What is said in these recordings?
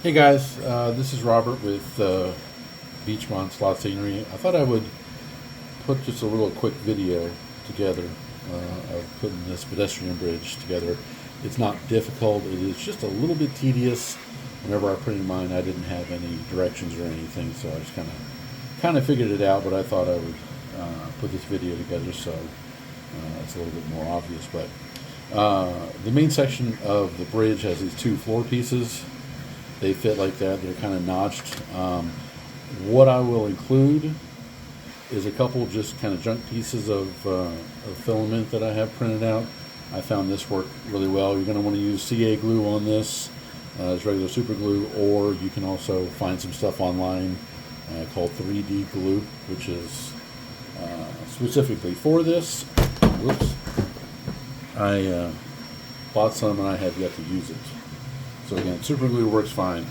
Hey guys, this is Robert with Beechmont Slot Scenery. I thought I would put just a little quick video together of putting this pedestrian bridge together. It's not difficult, it is just a little bit tedious. Whenever I printed mine, I didn't have any directions or anything, so I just kind of figured it out, but I thought I would put this video together so it's a little bit more obvious. But the main section of the bridge has these two floor pieces. They fit like that. They're kind of notched. What I will include is a couple just kind of junk pieces of filament that I have printed out. I found this worked really well. You're going to want to use CA glue on this as regular super glue, or you can also find some stuff online called 3D glue, which is specifically for this. Whoops. I bought some and I have yet to use it. So again, super glue works fine.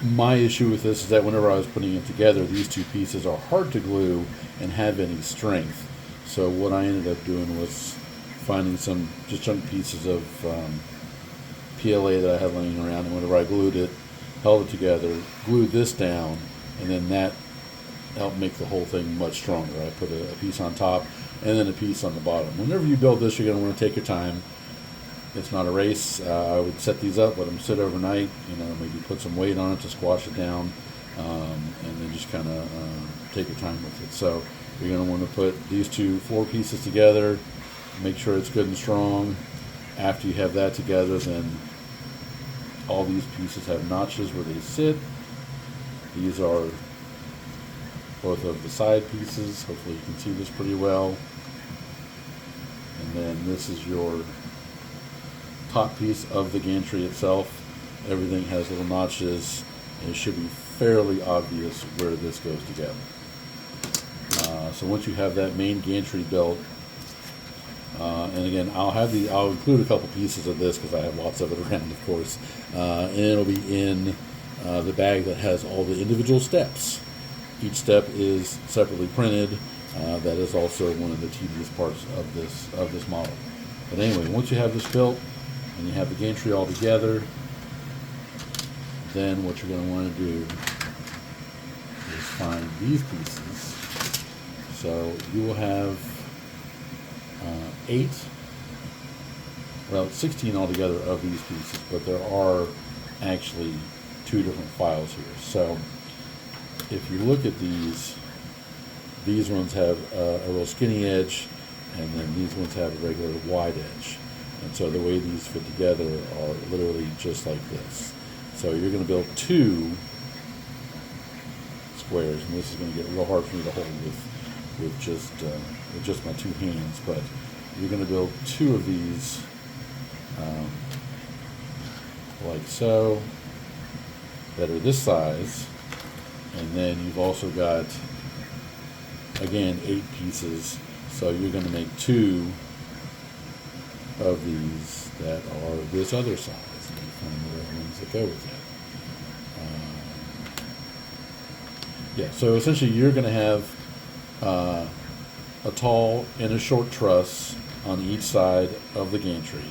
My issue with this is that whenever I was putting it together, these two pieces are hard to glue and have any strength. So what I ended up doing was finding some just junk pieces of PLA that I had laying around, and whenever I glued it, held it together, glued this down, and then that helped make the whole thing much stronger. I put a piece on top and then a piece on the bottom. Whenever you build this, you're going to want to take your time. It's not a race. I would set these up, let them sit overnight, maybe put some weight on it to squash it down, and then just kind of take your time with it. So you're going to want to put these two floor pieces together, make sure it's good and strong. After you have that together, then all these pieces have notches where they sit. These are both of the side pieces. Hopefully you can see this pretty well. And then this is your top piece of the gantry itself. Everything has little notches, and it should be fairly obvious where this goes together. So once you have that main gantry built, and again, I'll include a couple pieces of this because I have lots of it around, of course, and it'll be in the bag that has all the individual steps. Each step is separately printed. That is also one of the tedious parts of this model. But anyway, once you have this built and you have the gantry all together, then what you're going to want to do is find these pieces. So you will have 16 altogether of these pieces, but there are actually two different files here. So if you look at these ones have a real skinny edge, and then these ones have a regular wide edge. And so the way these fit together are literally just like this. So you're going to build two squares, and this is going to get real hard for me to hold with just my two hands. But you're going to build two of these like so, that are this size, and then you've also got, again, 8 pieces. So you're going to make two of these that are this other size. And you find the right ones that go with that. Yeah, so essentially you're going to have a tall and a short truss on each side of the gantry.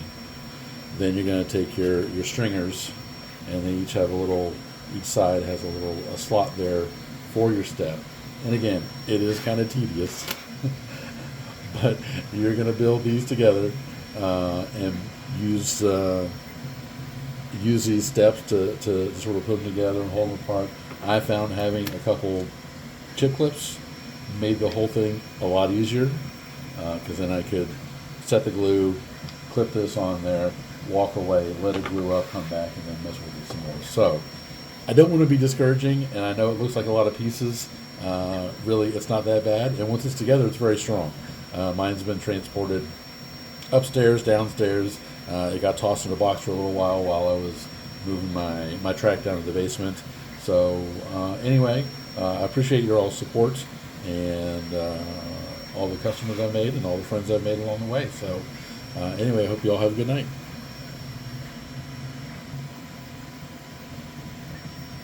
Then you're going to take your stringers, and they each have each side has a slot there for your step. And again, it is kind of tedious, but you're going to build these together and use these steps to sort of put them together and hold them apart. I found having a couple chip clips made the whole thing a lot easier, because then I could set the glue, clip this on there, walk away, let it glue up, come back, and then mess with it some more. So I don't want to be discouraging, and I know it looks like a lot of pieces. Really, it's not that bad, and once it's together, it's very strong. Mine's been transported upstairs, downstairs. It got tossed in a box for a little while I was moving my track down to the basement. So anyway, I appreciate your all support and all the customers I've made and all the friends I've made along the way. So anyway, I hope you all have a good night.